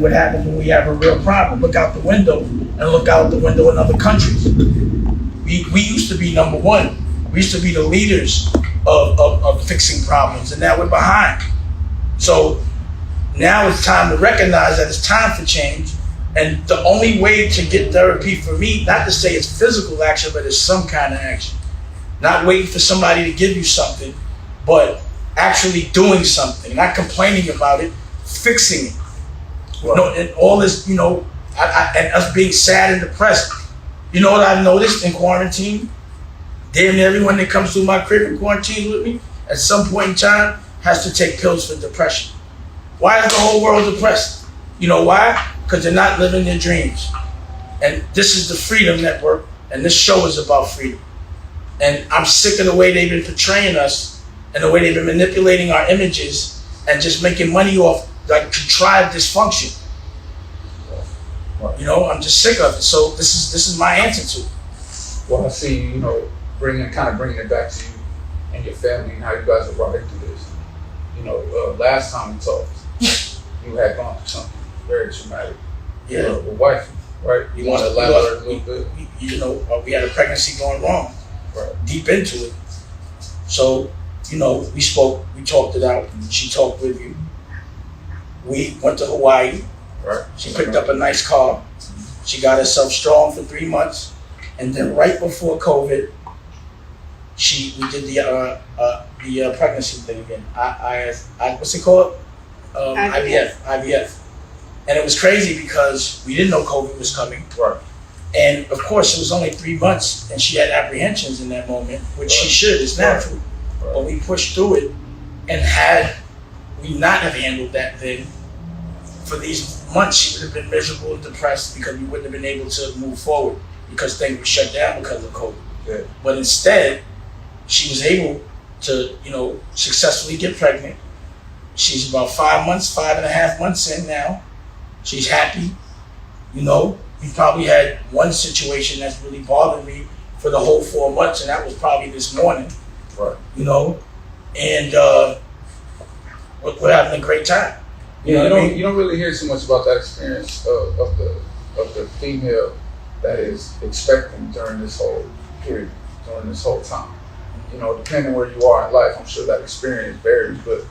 What happens when we have a real problem? Look out the window and look out the window in other countries. We used to be number one. We used to be the leaders of fixing problems, and now we're behind. So now it's time to recognize that it's time for change. And the only way to get therapy for me, not to say it's physical action, but it's some kind of action. Not waiting for somebody to give you something, but actually doing something, not complaining about it, fixing it. You know, and all this, you know, and us being sad and depressed. You know what I've noticed in quarantine? Damn near everyone that comes through my crib in quarantine with me, at some point in time, has to take pills for depression. Why is the whole world depressed? You know why? Because they're not living their dreams. And this is the Freedom Network, and this show is about freedom. And I'm sick of the way they've been portraying us and the way they've been manipulating our images and just making money off like contrived dysfunction. You know, I'm just sick of it. So this is my answer to it. Well, I see, you know, bringing it back to you and your family and how you guys are riding through this. You know, last time we talked, you had gone through something very traumatic. Yeah. With wife, right? You want to elaborate a little bit? You know, we had a pregnancy going wrong, right, deep into it. So, you know, we talked it out. She talked with you. We went to Hawaii. Right. She picked up a nice car. She got herself strong for 3 months. And then right before COVID, we did the pregnancy thing again. What's it called? IVF. And it was crazy because we didn't know COVID was coming. Right. And of course, it was only 3 months, and she had apprehensions in that moment, which she should. It's natural. Right. But we pushed through it, and had we not have handled that then, for these months, she would have been miserable and depressed because we wouldn't have been able to move forward because things were shut down because of COVID. Yeah. But instead, she was able to, you know, successfully get pregnant. She's about 5.5 months in now. She's happy. You know, we probably had one situation that's really bothered me for the whole 4 months, and that was probably this morning. Right. You know, and we're having a great time. You don't really hear too much about that experience of the female that is expecting during this whole period, during this whole time. You know, depending where you are in life, I'm sure that experience varies, but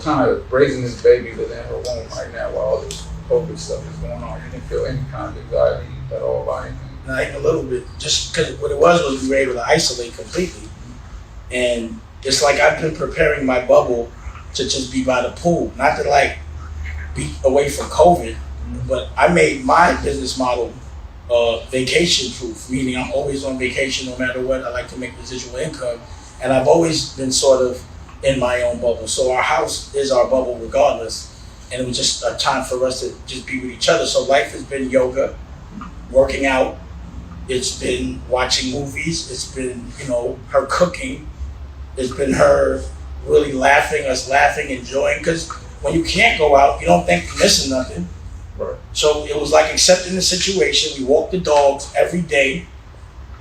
kind of raising this baby within her womb right now while all this COVID stuff is going on, you didn't feel any kind of anxiety at all about anything? Not even a little bit, just because what it was we were able to isolate completely. And it's like I've been preparing my bubble to just be by the pool, not to like be away from COVID, but I made my business model vacation proof, meaning I'm always on vacation no matter what. I like to make residual income, and I've always been sort of in my own bubble. So our house is our bubble regardless, and it was just a time for us to just be with each other. So life has been yoga, working out, it's been watching movies, it's been, you know, her cooking, it's been her really us laughing, enjoying, because when you can't go out, you don't think you're missing nothing. Right. So it was like accepting the situation. We walk the dogs every day,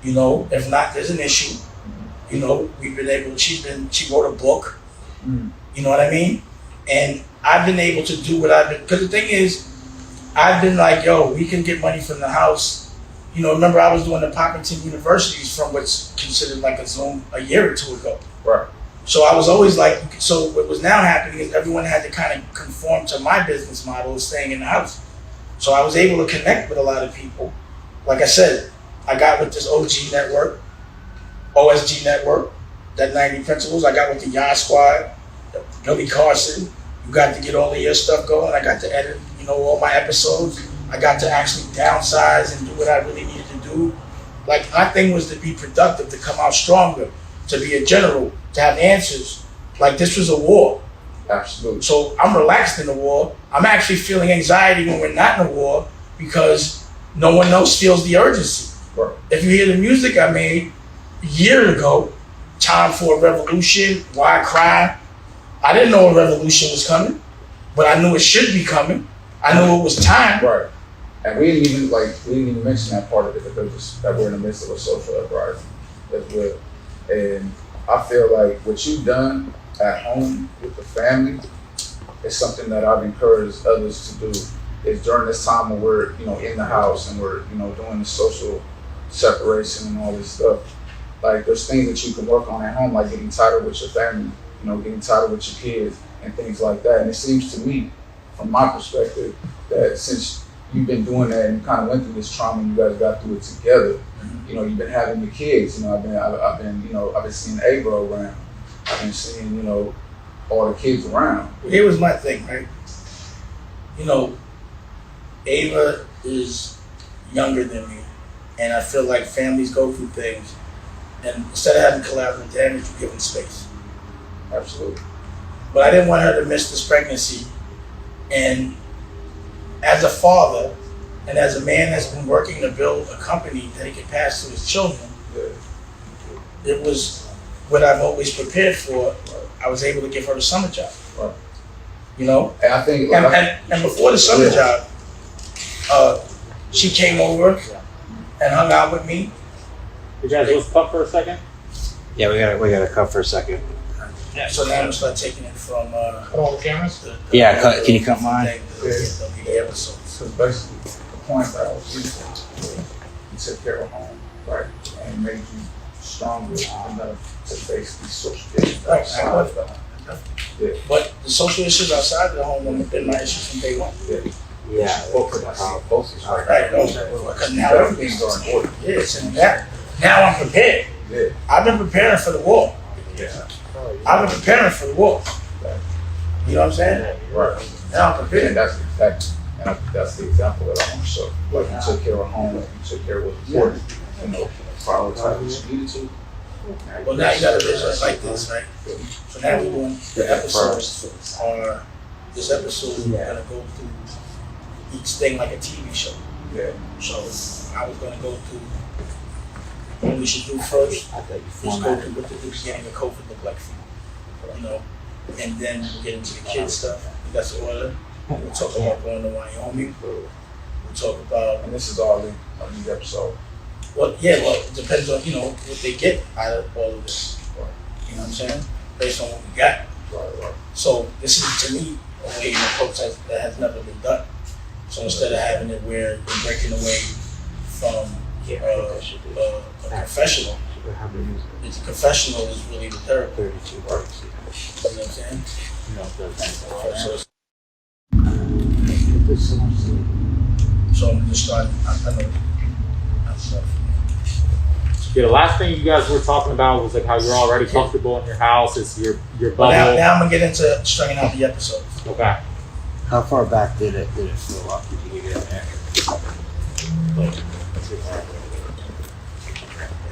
you know, if not, there's an issue. You know, she wrote a book, you know what I mean? And I've been able to do because the thing is, I've been like, yo, we can get money from the house. You know, remember I was doing the Poppington Universities from what's considered like a Zoom a year or two ago. Right. So I was always like, so what was now happening is everyone had to kind of conform to my business model of staying in the house. So I was able to connect with a lot of people. Like I said, I got with this OSG network, that 90 Principles. I got with the Yah Squad, Billy Carson. You got to get all of your stuff going. I got to edit, you know, all my episodes. I got to actually downsize and do what I really needed to do. Like, my thing was to be productive, to come out stronger, to be a general, to have answers. Like, this was a war. Absolutely. So I'm relaxed in the war. I'm actually feeling anxiety when we're not in a war because no one else feels the urgency. Right. If you hear the music I made a year ago, Time for a Revolution, Why Cry, I didn't know a revolution was coming, but I knew it should be coming. I knew it was time. Right. And we didn't even mention that part of it, that we're in the midst of a social uprising as well. And I feel like what you've done at home with the family it's something that I've encouraged others to do. Is during this time when we're, in the house and we're, doing the social separation and all this stuff. Like there's things that you can work on at home, like getting tighter with your family, getting tighter with your kids and things like that. And it seems to me, from my perspective, that since you've been doing that and you kind of went through this trauma and you guys got through it together, you've been having your kids. I've been seeing Abra around. I've been seeing, all the kids around. Here was my thing, right? Ava is younger than me, and I feel like families go through things, and instead of having collateral damage, you give them space. Absolutely. But I didn't want her to miss this pregnancy, and as a father, and as a man that's been working to build a company that he can pass to his children, it was what I've always prepared for. I was able to give her the summer job. Right. And I think, and before the summer job, she came over and hung out with me. You guys just cut for a second? Yeah, we gotta cut for a second. So now I'm gonna start taking it from Cut all the cameras? Yeah, can you cut mine? The episodes. because basically the point that I was getting you took care of home, right, and made you stronger enough to face these social issues outside of the home. Yeah. But the social issues outside of the home have been my issues from day one. Yeah. Both is right. Right, because now Everything's in order. yes, and now I'm prepared. Yeah. I've been preparing for the war. Yeah. I've been preparing for the war. You know what I'm saying? Right. Now I'm prepared. And that's the example that I want to show. Like you took care of home, you took care of what's important, prioritize what you needed to. Well, now you got a business like this, right? So now we're doing the episodes. This episode, we're gonna go through each thing like a TV show. Yeah. So I was gonna go through what we should do first. Let's go through what the beginning of COVID looked like for you, and then we'll get into the kids stuff. That's the order. We'll talk about going to Wyoming. We'll talk about, And this is all in on these episodes. well, it depends on, what they get out of all of this. You know what I'm saying? Based on what we got. Right. So this is, to me, a way in approach that has never been done. So instead of having it where we're breaking away from a professional, the professional is really the therapist. 32 bucks. You know what I'm saying? So I'm just starting. I know. Yeah, the last thing you guys were talking about was like how you're already comfortable in your house. It's your bubble. Now I'm gonna get into stringing out the episodes. Okay. How far back did it fill up? Did you get in there?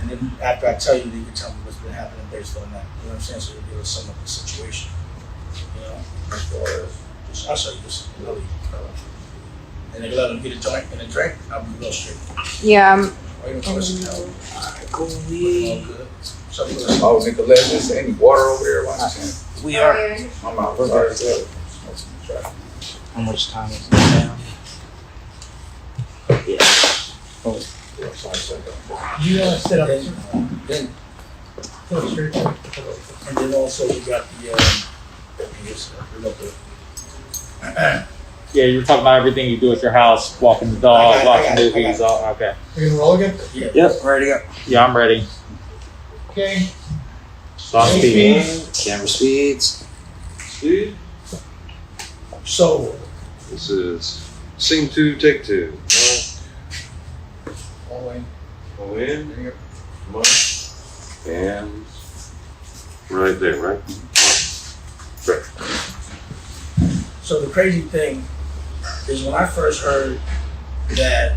And then after I tell you, you can tell me what's been happening based on that. You know what I'm saying? So you'll be able to sum up the situation. As far as I'll show you this. And they let them get a joint and a drink. I'll be real straight. Yeah, Or even close to all good. Something like Oh, Nicolette, is there any water over there? We are. I'm out. Sorry. How much time is it now? Yeah. You sit up. then, and then also we got Yeah, you're talking about everything you do at your house, walking the dog, I watching got it. movies. All okay. You gonna roll again? Yep, ready to go. Yeah, I'm ready. Okay. Stop speeding. Camera speeds. Steve, So this is scene 2, take 2. All in. Go in, come on, and right there, right? Right. So the crazy thing is when I first heard that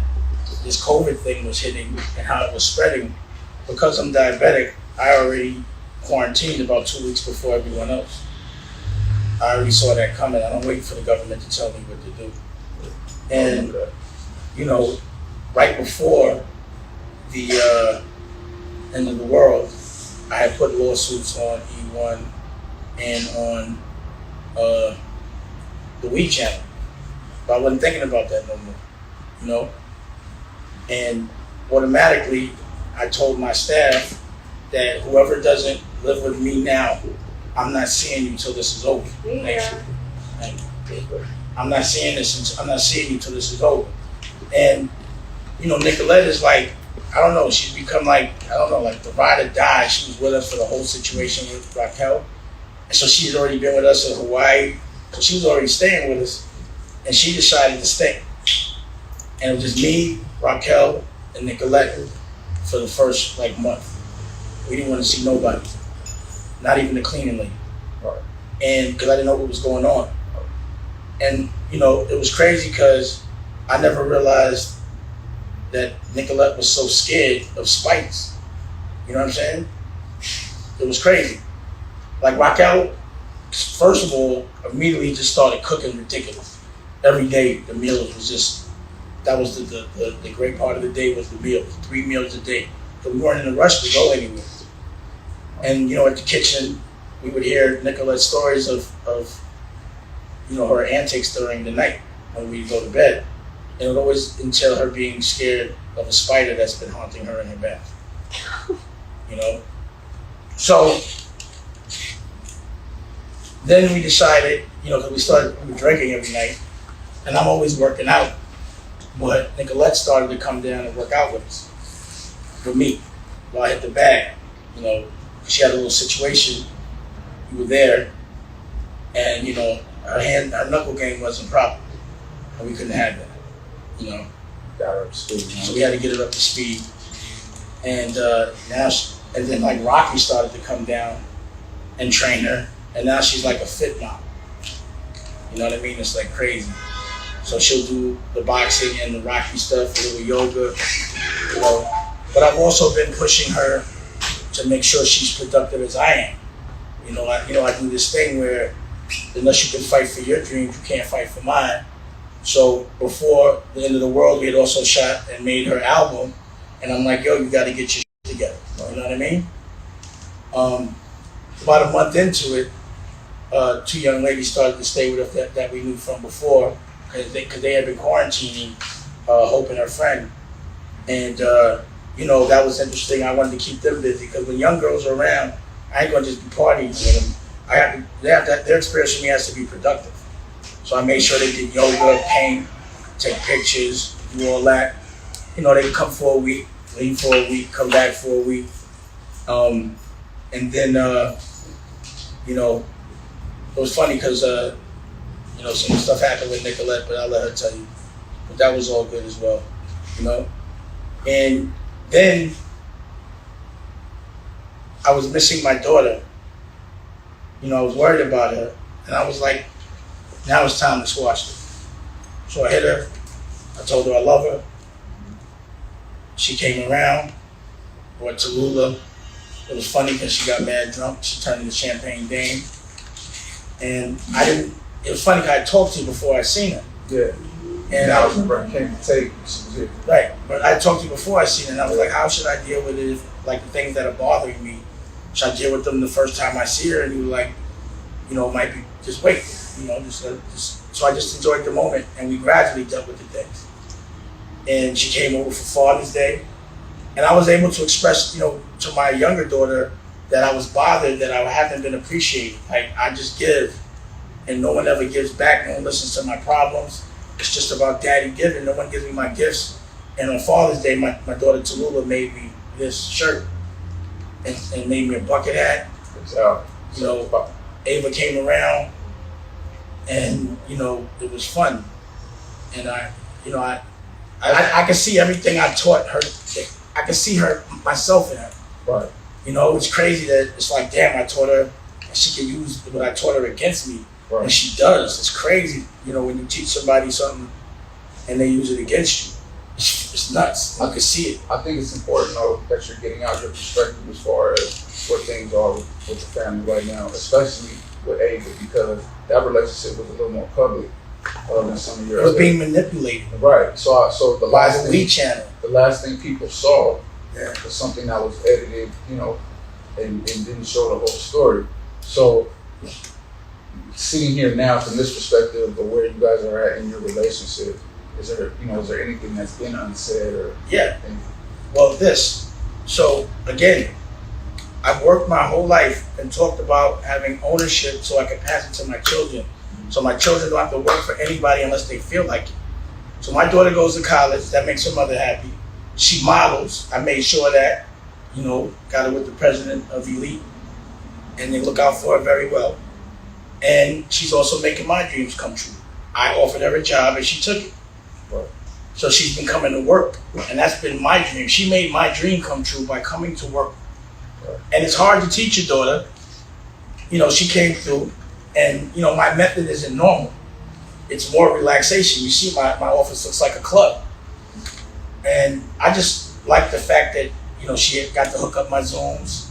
this COVID thing was hitting and how it was spreading, because I'm diabetic, I already quarantined about 2 weeks before everyone else. I already saw that coming. I don't wait for the government to tell me what to do. And, right before the end of the world, I had put lawsuits on E1 and on the Wii channel. But I wasn't thinking about that no more, And automatically, I told my staff that whoever doesn't live with me now, I'm not seeing you till this is over. Thank you. Like, I'm not seeing you till this is over. And, you know, Nicolette is like, I don't know, she's become like, I don't know, like the ride or die. She was with us for the whole situation with Raquel. And so she's already been with us in Hawaii. So she was already staying with us. And she decided to stay. And it was just me, Raquel, and Nicolette for the first like month. We didn't want to see nobody. Not even the cleaning lady. Right. And because I didn't know what was going on. And, you know, it was crazy because I never realized that Nicolette was so scared of spiders. You know what I'm saying? It was crazy. Like Raquel, first of all, immediately just started cooking ridiculous. Every day the meals was just, that was the great part of the day was the meals, 3 meals a day. But we weren't in a rush to go anywhere. And, you know, at the kitchen, we would hear Nicolette's stories of you know, her antics during the night when we go to bed. And it would always entail her being scared of a spider that's been haunting her in her bath. You know? So then we decided, you know, because we were drinking every night, and I'm always working out, but Nicolette started to come down and work out with us, with me, while I hit the bag. You know, she had a little situation, we were there, and, you know, her knuckle game wasn't proper, and we couldn't have that, you know. Got her up to speed. So we had to get her up to speed. And and then like Rocky started to come down and train her, and now she's like a fit mom. You know what I mean? It's like crazy. So she'll do the boxing and the Rocky stuff, a little yoga, you know. But I've also been pushing her to make sure she's productive as I am. You know, I do this thing where unless you can fight for your dreams, you can't fight for mine. So before the end of the world, we had also shot and made her album, and I'm like, yo, you got to get your shit together. You know what I mean? About a month into it, 2 young ladies started to stay with us that we knew from before, because they had been quarantining, Hope and her friend, and you know, that was interesting. I wanted to keep them busy because when young girls are around, I ain't gonna just be partying with them. Their experience with me has to be productive. So I made sure they did yoga, paint, take pictures, do all that. You know, they could come for a week, leave for a week, come back for a week. And then, you know, it was funny because, you know, some stuff happened with Nicolette, but I'll let her tell you. But that was all good as well, you know? And then I was missing my daughter. You know, I was worried about her. And I was like, now it's time to squash it. So I hit her. I told her I love her. She came around, brought Tallulah. It was funny because she got mad drunk. She turned into Champagne Dame. And it was funny because I talked to her before I seen her. Yeah. And I remember I came to take, she was here. Right, but I talked to you before I seen it, and I was like, how should I deal with it if, like, the things that are bothering me, should I deal with them the first time I see her? And you were like, you know, it might be, just wait, you know, so I just enjoyed the moment, and we gradually dealt with the things. And she came over for Father's Day, and I was able to express, you know, to my younger daughter that I was bothered that I haven't been appreciated. Like, I just give, and no one ever gives back, no one listens to my problems. It's just about daddy giving. No one gives me my gifts. And on Father's Day, my daughter Tallulah made me this shirt and made me a bucket hat. You know, Ava came around, and you know, it was fun. And I could see everything I taught her. I could see her myself in her. Right. You know, it was crazy that it's like, damn, I taught her, and she could use what I taught her against me. Right. And she does. It's crazy, you know, when you teach somebody something and they use it against you. It's nuts. I can see it. I think it's important, though, that you're getting out your perspective as far as what things are with the family right now, especially with Ava, because that relationship was a little more public than some of your. It was being manipulated. Right. So the By last the thing, Wii channel. the last thing people saw Yeah. was something that was edited, you know, and didn't show the whole story. So sitting here now from this perspective of where you guys are at in your relationship, is there anything that's been unsaid or Yeah. anything? Well, so again, I've worked my whole life and talked about having ownership so I could pass it to my children. So my children don't have to work for anybody unless they feel like it. So my daughter goes to college. That makes her mother happy. She models. I made sure that, got her with the president of Elite, and they look out for her very well. And she's also making my dreams come true. I offered her a job and she took it. Right. So she's been coming to work, and that's been my dream. She made my dream come true by coming to work. Right. And it's hard to teach your daughter. She came through, and my method isn't normal. It's more relaxation. You see, my office looks like a club, and I just like the fact that she had got to hook up my Zooms,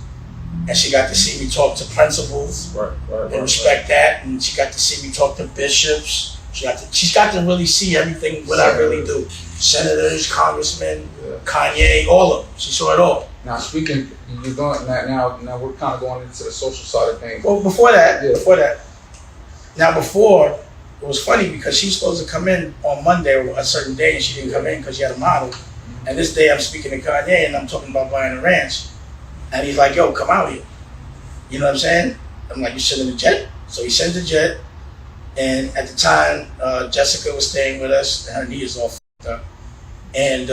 and she got to see me talk to principals and respect that, and she got to see me talk to bishops. She's got to really see everything what I really do. Senators, congressmen, Kanye, all of them. She saw it all. Now speaking, you're going that now we're kind of going into the social side of things. Well, before that, before, it was funny because she was supposed to come in on Monday or a certain day, and she didn't come in because she had a model. And this day I'm speaking to Kanye and I'm talking about buying a ranch. And he's like, yo, come out here. You know what I'm saying? I'm like, you sending a jet? So he sends a jet. And at the time, Jessica was staying with us, and her knee is all fucked up. And,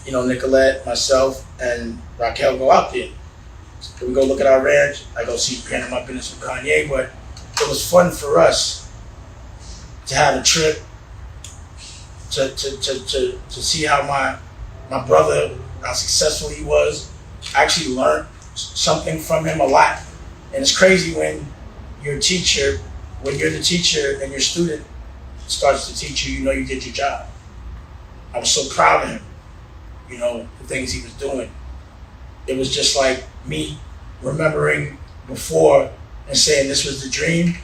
Nicolette, myself, and Raquel go out there. So we go look at our ranch. I go see Panama Business with Kanye, but it was fun for us to have a trip, to see how my brother, how successful he was. I actually learned something from him a lot. And it's crazy when you're the teacher and your student starts to teach you, you did your job. I was so proud of him, the things he was doing. It was just like me remembering before and saying this was the dream,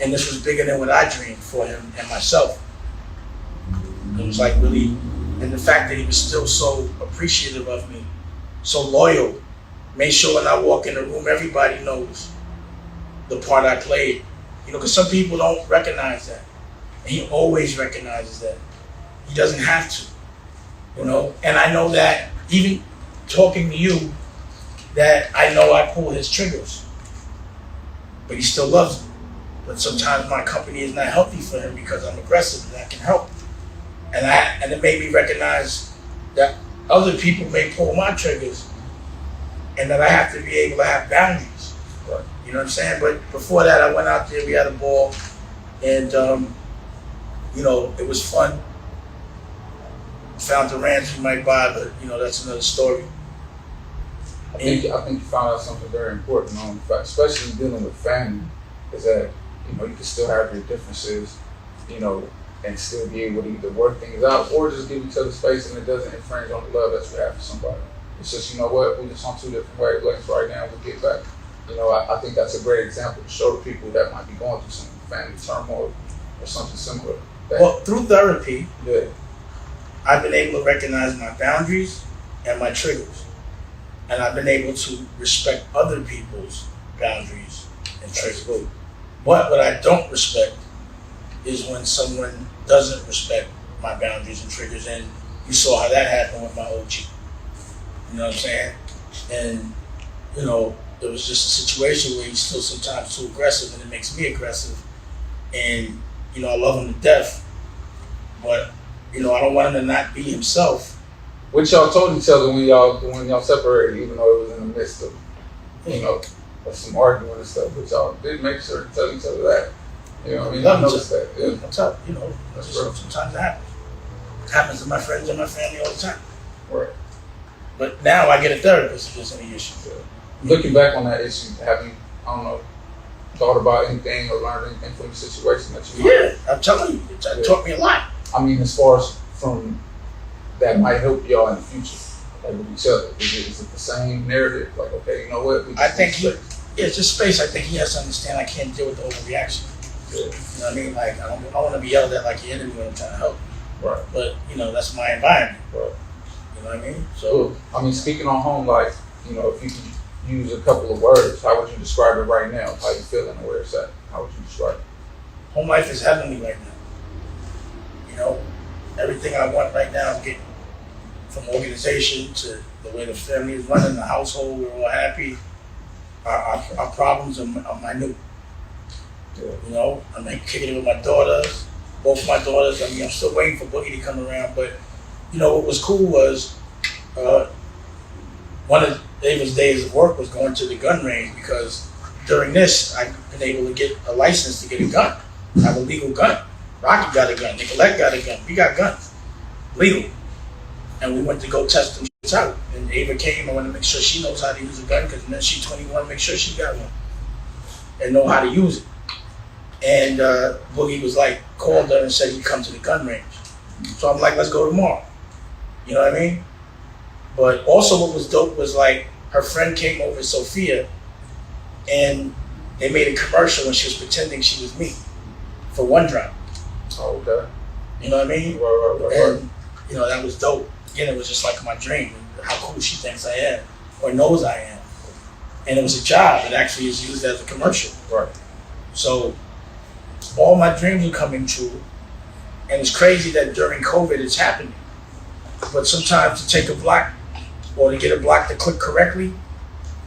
and this was bigger than what I dreamed for him and myself. It was like really, and the fact that he was still so appreciative of me, so loyal, made sure when I walk in the room, everybody knows the part I played. Because some people don't recognize that. And he always recognizes that. He doesn't have to, And I know that even talking to you, that I know I pull his triggers. But he still loves me. But sometimes my company is not healthy for him because I'm aggressive and I can help. And it made me recognize that other people may pull my triggers and that I have to be able to have boundaries. Right. You know what I'm saying? But before that, I went out there, we had a ball, and, it was fun. Found the ranch we might buy, but, that's another story. I think you found out something very important on the fact, especially dealing with family, is that, you can still have your differences, and still be able to either work things out or just give each other space and it doesn't infringe on the love that you have for somebody. It's just, we're just on two different wavelengths right now, we'll get back. I think that's a great example to show the people that might be going through some family turmoil or something similar. Well, through therapy, Yeah. I've been able to recognize my boundaries and my triggers. And I've been able to respect other people's boundaries and triggers. But what I don't respect is when someone doesn't respect my boundaries and triggers. And you saw how that happened with my OG. You know what I'm saying? And, it was just a situation where he's still sometimes too aggressive and it makes me aggressive. And, I love him to death, but, I don't want him to not be himself. What y'all told each other when y'all separated, even though it was in the midst of, of some arguing and stuff, but y'all did make sure to tell each other that. I noticed that. Yeah. That's how, That's real. sometimes it happens. It happens to my friends and my family all the time. Right. But now I get a therapist if there's any issues. Looking back on that issue, have you, thought about anything or learned anything from the situation that you Yeah, I'm telling you, it taught me a lot. As far as from that might help y'all in the future, like with each other. Is it the same narrative? Like, okay, you know what? I think it's just space. I think he has to understand I can't deal with the overreaction. Yeah. You know what I mean? Like, I don't want to be yelled at like your enemy when I'm trying to help. Right. But, that's my environment. Right. You know what I mean? So, speaking on home life, if you could use a couple of words, how would you describe it right now? How you feeling and where it's at? How would you describe it? home life is heavenly right now. Everything I want right now, I'm getting from organization to the way the family is running, the household, we're all happy. Our problems are minute. You know, I'm like kicking it with my daughters, both my daughters. I mean, I'm still waiting for Boogie to come around, but you know what was cool was one of David's days of work was going to the gun range because during this I've been able to get a license to get a gun, have a legal gun. Rocky got a gun, Nicolette got a gun, we got guns, legal. And we went to go test them shits out. And Ava came, I wanted to make sure she knows how to use a gun because then she's 21, make sure she got one and know how to use it. And Boogie was like, called her and said he'd come to the gun range. So I'm like, let's go tomorrow. You know what I mean? But also what was dope was like, her friend came over, Sophia, and they made a commercial when she was pretending she was me for One Drop. Oh, okay. You know what I mean? Right. And, you know, that was dope. Again, it was just like my dream, how cool she thinks I am, or knows I am. And it was a job. It actually is used as a commercial. Right. So all my dreams are coming true. And it's crazy that during COVID it's happening. But sometimes to take a block, or to get a block to click correctly,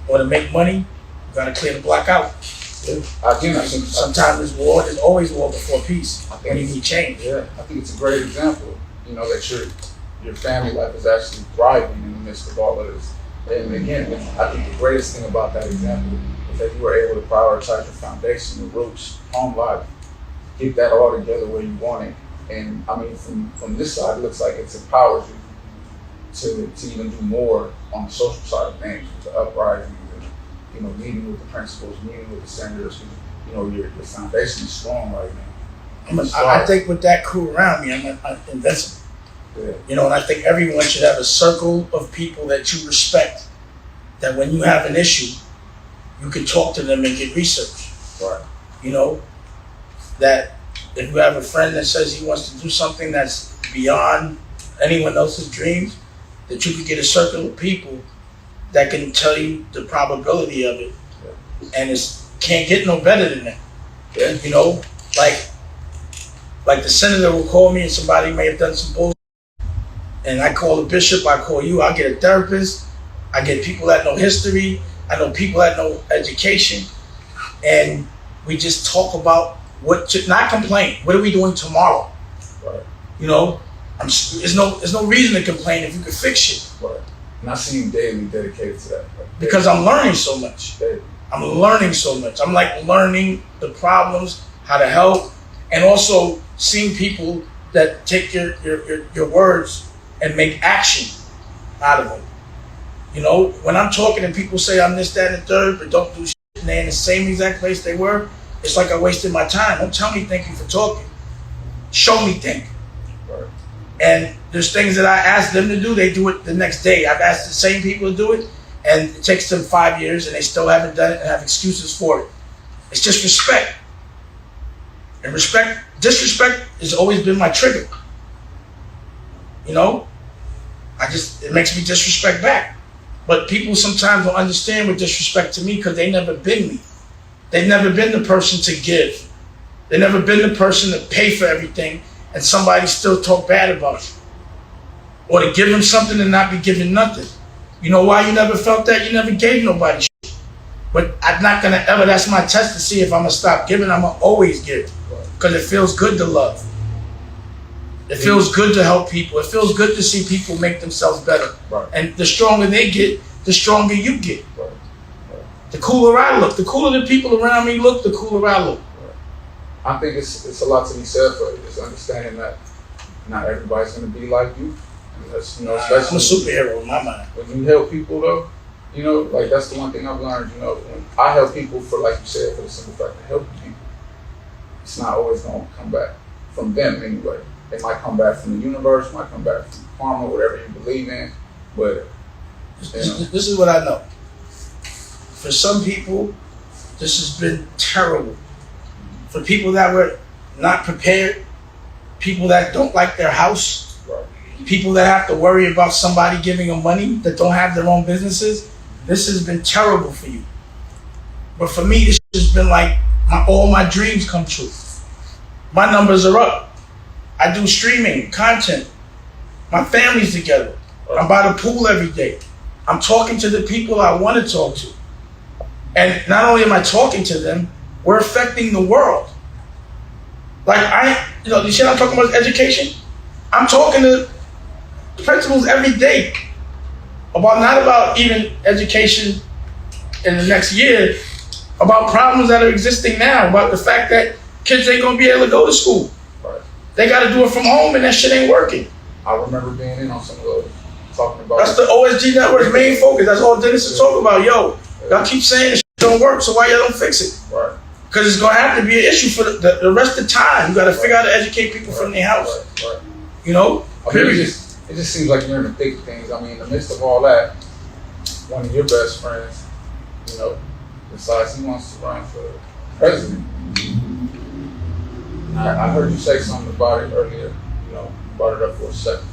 or to make money, you gotta clear the block out. Again, I think Sometimes there's war, there's always war before peace, when you need change. Yeah, I think it's a great example, you know, that your family life is actually thriving in the midst of all of this. And again, I think the greatest thing about that example is that you were able to prioritize your foundation, your roots, home life, get that all together where you want it. And I mean, from this side, it looks like it's empowers you to even do more on the social side of things, with the uprising, you know, meeting with the principals, meeting with the senators. You know, your foundation is strong right now. I think with that crew around me, I'm invincible. Yeah. You know, and I think everyone should have a circle of people that you respect, that when you have an issue, you can talk to them and get research. Right. You know, that if you have a friend that says he wants to do something that's beyond anyone else's dreams, that you could get a circle of people that can tell you the probability of it. Yeah. And it can't get no better than that. Yeah. You know, like the senator will call me and somebody may have done some bullshit, and I call the bishop, I call you, I get a therapist, I get people that know history, I know people that know education, and we just talk about what to not complain. What are we doing tomorrow? Right. You know, there's no reason to complain if you can fix shit. Right. And I see you daily dedicated to that. Right? Because I'm learning so much. Daily. I'm learning so much. I'm like learning the problems, how to help, and also seeing people that take your words and make action out of it. You know, when I'm talking and people say I'm this, that, and the third, but don't do shit, and they're in the same exact place they were, it's like I wasted my time. Don't tell me thank you for talking. Show me thank you. Right. And there's things that I ask them to do, they do it the next day. I've asked the same people to do it, and it takes them 5 years, and they still haven't done it and have excuses for it. It's just respect. And disrespect has always been my trigger. You know? It makes me disrespect back. But people sometimes don't understand what disrespect to me because they never been me. They've never been the person to give. They've never been the person to pay for everything and somebody still talk bad about you. Or to give them something and not be given nothing. You know why you never felt that? You never gave nobody shit. But I'm not gonna ever, that's my test to see if I'm gonna stop giving, I'm gonna always give. Because it feels good to love. It feels good to help people. It feels good to see people make themselves better. Right. And the stronger they get, the stronger you get. Right. The cooler I look. The cooler the people around me look, the cooler I look. I think it's a lot to be said for it. It's understanding that not everybody's going to be like you. And that's, you know, I'm a especially superhero in my mind. when you help people, though. You know, like that's the one thing I've learned. You know, when I help people for, like you said, for the simple fact of helping people, it's not always going to come back from them anyway. It might come back from the universe, might come back from karma, whatever you believe in. But you know, This is what I know. For some people, this has been terrible. For people that were not prepared, people that don't like their house, right. people that have to worry about somebody giving them money that don't have their own businesses, this has been terrible for you. But for me, this has been like all my dreams come true. My numbers are up. I do streaming, content. My family's together. I'm by the pool every day. I'm talking to the people I want to talk to. And not only am I talking to them, we're affecting the world. Like the shit I'm talking about is education. I'm talking to principals every day not about even education in the next year, about problems that are existing now, about the fact that kids ain't gonna be able to go to school. Right. They gotta do it from home and that shit ain't working. I remember being in on some of those, talking about. That's the OSG network's main focus. That's all Dennis is talking about. Yo, y'all keep saying this shit don't work, so why y'all don't fix it? Right. Because it's gonna have to be an issue for the rest of the time. You gotta figure out how to educate people from their house. Right. You know? I mean, it just seems like you're in the thick of things. I mean, in the midst of all that, one of your best friends, decides he wants to run for president. I heard you say something about it earlier, brought it up for a second.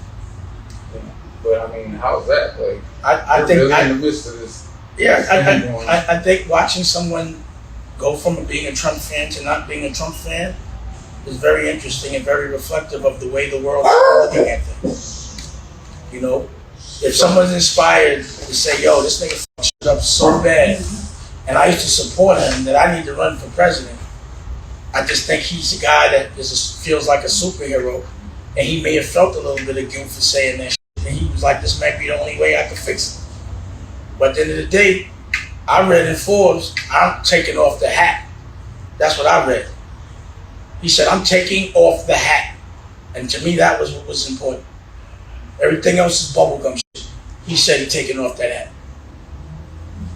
But I mean, how's that? Like, I think really in the midst of this. Yeah, I think watching someone go from being a Trump fan to not being a Trump fan is very interesting and very reflective of the way the world is looking at things. If someone's inspired to say, yo, this nigga fucked shit up so bad, and I used to support him that I need to run for president, I just think he's a guy that feels like a superhero, and he may have felt a little bit of guilt for saying that shit, and he was like, this might be the only way I can fix it. But at the end of the day, I read in Forbes, I'm taking off the hat. That's what I read. He said, I'm taking off the hat. And to me, that was what was important. Everything else is bubblegum shit. He said he's taking off that hat.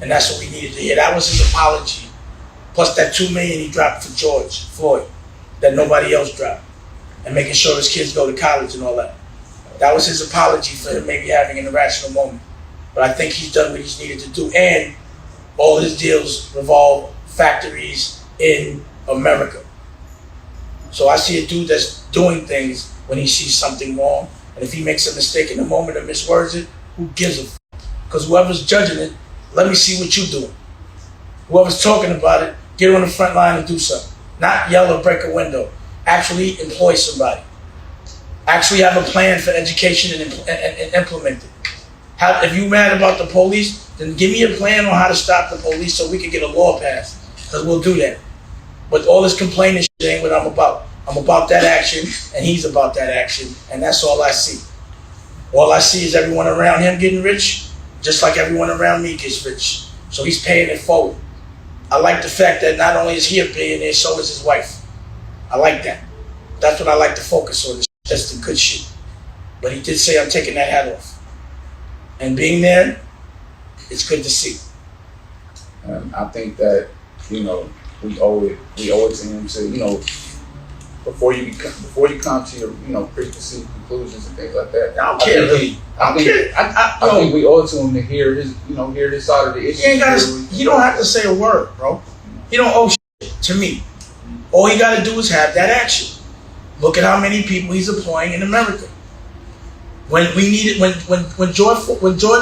And that's what we needed to hear. That was his apology. Plus that $2 million he dropped for George Floyd that nobody else dropped. And making sure his kids go to college and all that. That was his apology for him maybe having an irrational moment. But I think he's done what he's needed to do. And all his deals revolve factories in America. So I see a dude that's doing things when he sees something wrong. And if he makes a mistake in the moment or miswords it, who gives a f? Because whoever's judging it, let me see what you're doing. Whoever's talking about it, get on the front line and do something. Not yell or break a window. Actually employ somebody. Actually have a plan for education and implement it. If you're mad about the police, then give me a plan on how to stop the police so we can get a law passed. Because we'll do that. But all this complaining shit ain't what I'm about. I'm about that action, and he's about that action, and that's all I see. All I see is everyone around him getting rich, just like everyone around me gets rich. So he's paying it forward. I like the fact that not only is he a billionaire, so is his wife. I like that. That's what I like to focus on. That's the good shit. But he did say, I'm taking that hat off. And being there, it's good to see. And I think that, we owe it to him to, before you come to your, preconceived conclusions and things like that. I don't care. I think we owe it to him to hear his side of the issue. He don't have to say a word, bro. He don't owe shit to me. All he got to do is have that action. Look at how many people he's employing in America. When George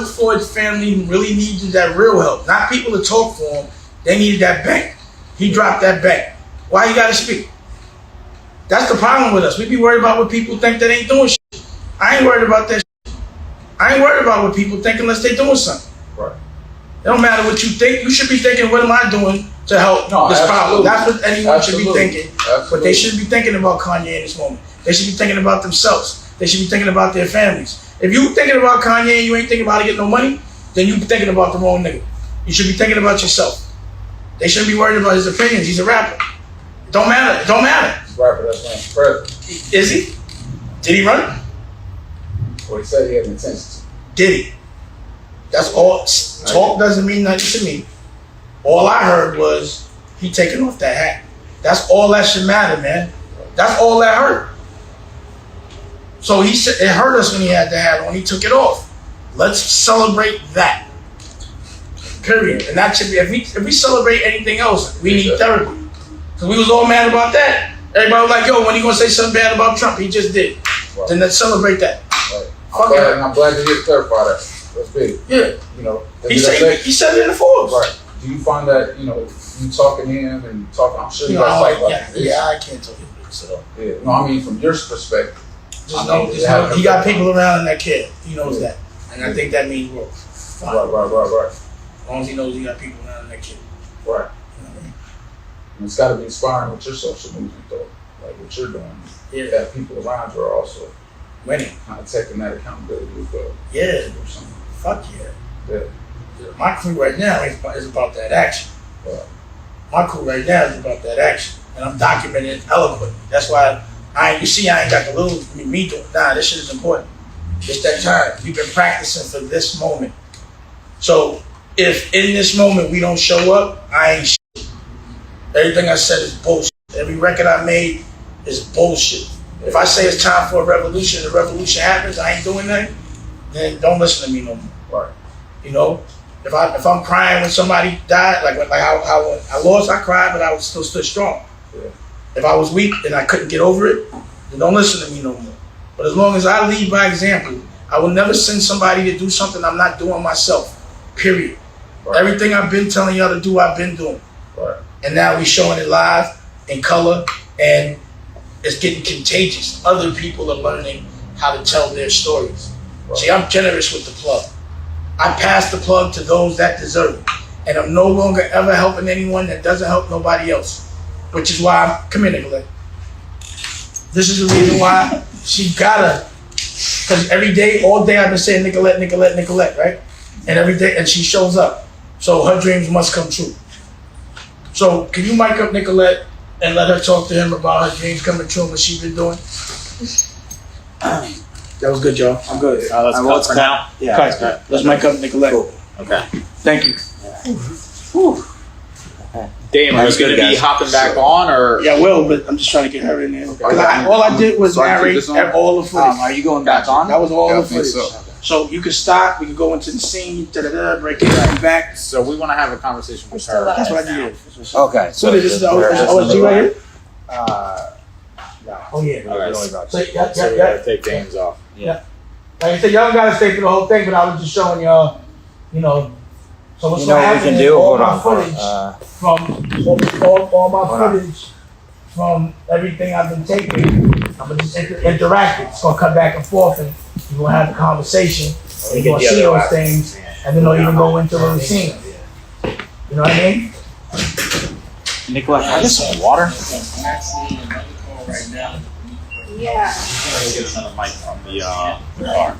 Floyd's family really needed that real help, not people to talk for him, they needed that bank. He dropped that bank. Why you got to speak? That's the problem with us. We be worried about what people think that ain't doing shit. I ain't worried about that shit. I ain't worried about what people think unless they doing something. Right. It don't matter what you think. You should be thinking, what am I doing to help this problem? That's what anyone should be thinking. Absolutely. But they shouldn't be thinking about Kanye in this moment. They should be thinking about themselves. They should be thinking about their families. If you thinking about Kanye and you ain't thinking about how to get no money, then you thinking about the wrong nigga. You should be thinking about yourself. They shouldn't be worried about his opinions. He's a rapper. It don't matter. It don't matter. Rapper that's running for president. Is he? Did he run? Well, he said he had intentions. Did he? That's all. Talk doesn't mean nothing to me. All I heard was he taking off that hat. That's all that should matter, man. That's all that hurt. So he said it hurt us when he had the hat on. He took it off. Let's celebrate that. Period. And that should be. If we celebrate anything else, we need therapy. Because we was all mad about that. Everybody was like, yo, when you gonna say something bad about Trump? He just did. Right. Then let's celebrate that. Right. I'm glad to hear you clarify that. That's big. Yeah. He said it in the Forbes. Right. Do you find that, you talking to him and talking, I'm sure you guys talk about this. Yeah, I can't tell you so. Yeah. No, I mean from your perspective. Just know he got people around him that care. He knows that. And I think that means growth. Right. As long as he knows he got people around him that care. Right. And it's got to be inspiring with your social movement, though, like what you're doing. Yeah. That people around you are also Winning. kind of taking that accountability as well. Yeah. Or something. Fuck yeah. Yeah. My crew right now is about that action. Right. My crew right now is about that action. And I'm documenting it eloquently. That's why I ain't got the little me doing. Nah, this shit is important. It's that time. We've been practicing for this moment. So if in this moment we don't show up, I ain't shit. Everything I said is bullshit. Every record I made is bullshit. If I say it's time for a revolution, the revolution happens, I ain't doing that, then don't listen to me no more. Right. You know? If I'm crying when somebody died, like how when I lost, I cried, but I was still stood strong. Yeah. If I was weak and I couldn't get over it, then don't listen to me no more. But as long as I lead by example, I will never send somebody to do something I'm not doing myself. Period. Right. Everything I've been telling y'all to do, I've been doing. Right. And now we showing it live in color, and it's getting contagious. Other people are learning how to tell their stories. Right. See, I'm generous with the plug. I pass the plug to those that deserve it. And I'm no longer ever helping anyone that doesn't help nobody else. Which is why I'm, come here, Nicolette. This is the reason why she gotta, because every day, all day I've been saying Nicolette, Nicolette, Nicolette, right? And every day, and she shows up. So her dreams must come true. So can you mic up Nicolette and let her talk to him about her dreams coming true and what she's been doing? That was good, y'all. I'm good. Let's cut for now. Yeah. Okay. Let's mic up Nicolette. Okay. Thank you. Dame, are That's you going good, to be guys. hopping back on, or? Yeah, I will, but I'm just trying to get her in there. 'Cause all I did was So I can keep narrate this on? all the footage. Are you going back on? That was all Yeah, I the think footage. so. So you can stop, we can go into the scene, break it right back. So we want to have a conversation with still her. live. That's what I did. Okay. So this is the OSG right here? No. Oh, yeah. Okay. So, yeah, So we got to take Dame's off. Like I said, y'all gotta stay through the whole thing, but I was just showing y'all, you know. So what's You know gonna what we happen can is do? all Hold my on. footage from all my Hold on. footage from everything I've been taking, I'm gonna just interact it. It's gonna come back and forth, and you're gonna have a conversation, and you're gonna see those things, and then they'll even go into the scene. You know what I mean? Nicolette, can I get some water? Yeah. Get another mic from the car.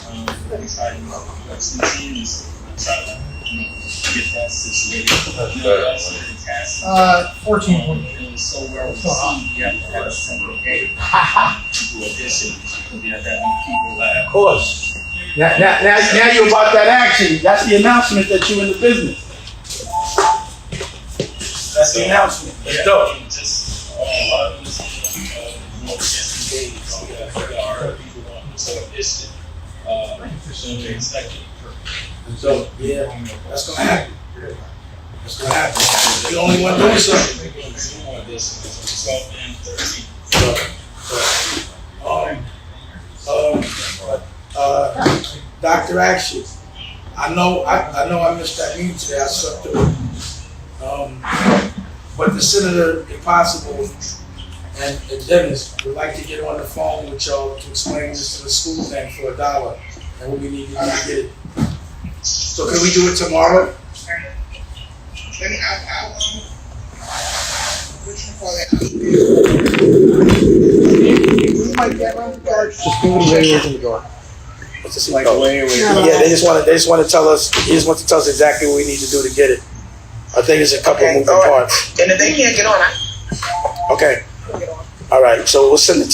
14. Of course. Now you're about that action. That's the announcement that you're in the business. That's the announcement. It's dope. So, yeah, that's gonna happen. That's gonna happen. You're the only one doing something. Dr. Action. I know I missed that meeting today. I slept through it. But the Senator, if possible, and Dennis would like to get on the phone with y'all to explain this to the school thing for $1 and what we need to do to get it. So can we do it tomorrow? Let me, Just go to way over the door. It's just like way away. Yeah, they just want to tell us. He just wants to tell us exactly what we need to do to get it. I think it's a couple moving parts. and if they can't get on, Okay. All right. So we'll send the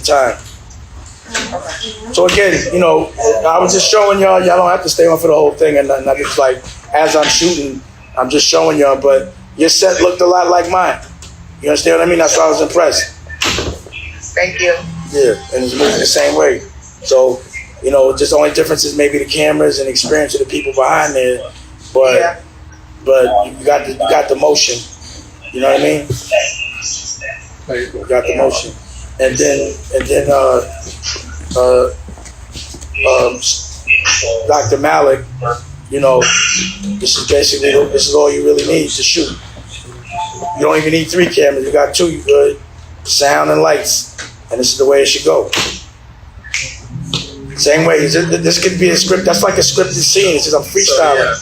time. So again, you know, I was just showing y'all. Y'all don't have to stay on for the whole thing, and I just like as I'm shooting, I'm just showing y'all. But your set looked a lot like mine. You understand what I mean? That's why I was impressed. thank you. Yeah, and it's moving the same way. So, you know, just the only difference is maybe the cameras and the experience of the people behind there. But Yeah. but you got the motion. You know what I mean? You got the motion. And then Dr. Malik, you know, this is all you really need to shoot. You don't even need 3 cameras. You got 2, you good. Sound and lights. And this is the way it should go. Same way. This could be a script. That's like a scripted scene. It's just I'm freestyling.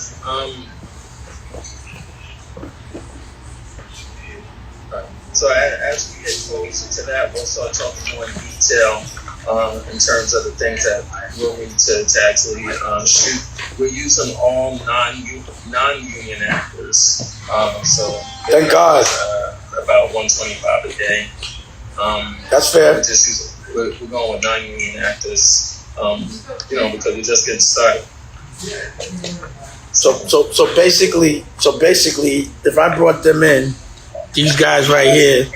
So as we get closer to that, we'll start talking more in detail in terms of the things that we'll need to actually shoot. We're using all non-union actors. So Thank God. About 125 a day. That's fair. We're going with non-union actors, because we're just getting started. So basically, if I brought them in, these guys right here,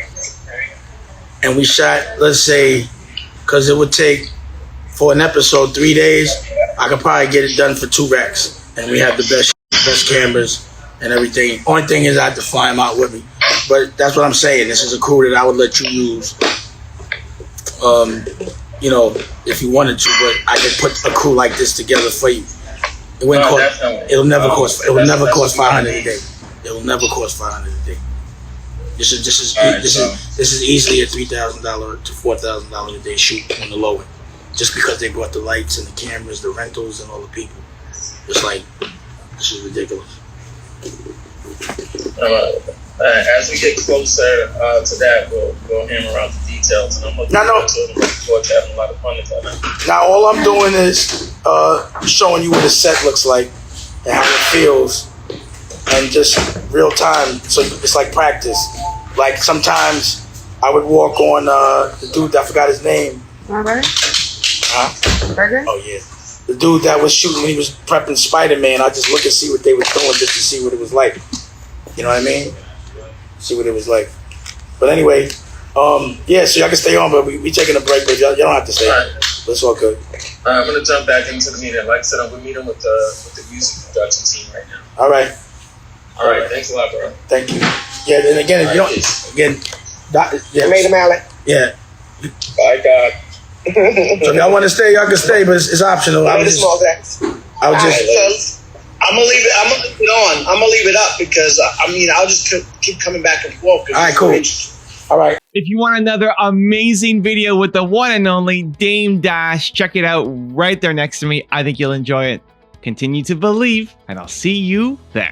and we shot, let's say, because it would take for an episode 3 days, I could probably get it done for 2 racks, and we have the best cameras and everything. Only thing is I have to fly them out with me, but that's what I'm saying. This is a crew that I would let you use, if you wanted to. But I could put a crew like this together for you. It wouldn't cost. It'll never cost. It will never cost $500 a day. It will never cost $500 a day. This is easily a $3,000 to $4,000 a day shoot on the low end, just because they brought the lights and the cameras, the rentals, and all the people. It's like, this is ridiculous. As we get closer to that, we'll hammer out the details, and I'm looking forward to having a lot of fun with that. Now, all I'm doing is showing you what the set looks like and how it feels, and just real time. So it's like practice. Like sometimes I would walk on the dude, I forgot his name. Burger? Huh? Burger? Oh yeah, the dude that was shooting when he was prepping Spider-Man. I just look and see what they were doing just to see what it was like. You know what I mean? See what it was like. But anyway, yeah. So y'all can stay on, but we taking a break. But y'all don't have to stay. Right. That's all good. I'm gonna jump back into the meeting. Like I said, we're meeting with the music production team right now. All right. All right. Thanks a lot, bro. Thank you. Yeah. And again, if you don't. Again. Yeah. Made him Alec. Yeah. Bye, God. So if y'all want to stay, y'all can stay, but it's optional. I would just. I'm gonna leave it on. I'm gonna leave it up because I'll just keep coming back and forth. All right, cool. All right. If you want another amazing video with the one and only Dame Dash, check it out right there next to me. I think you'll enjoy it. Continue to believe, and I'll see you there.